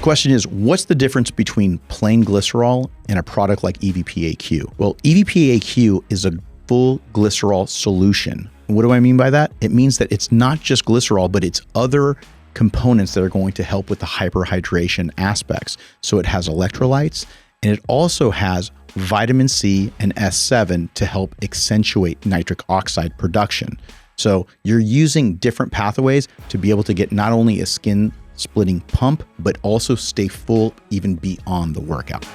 question is, what's the difference between plain glycerol and a product like EVP AQ? Well, EVP AQ is a full glycerol solution. What do I mean by that? It means that it's not just glycerol, but it's other components that are going to help with the hyperhydration aspects. So it has electrolytes, and it also has vitamin C and S7 to help accentuate nitric oxide production. So you're using different pathways to be able to get not only a skin splitting pump, but also stay full even beyond the workout.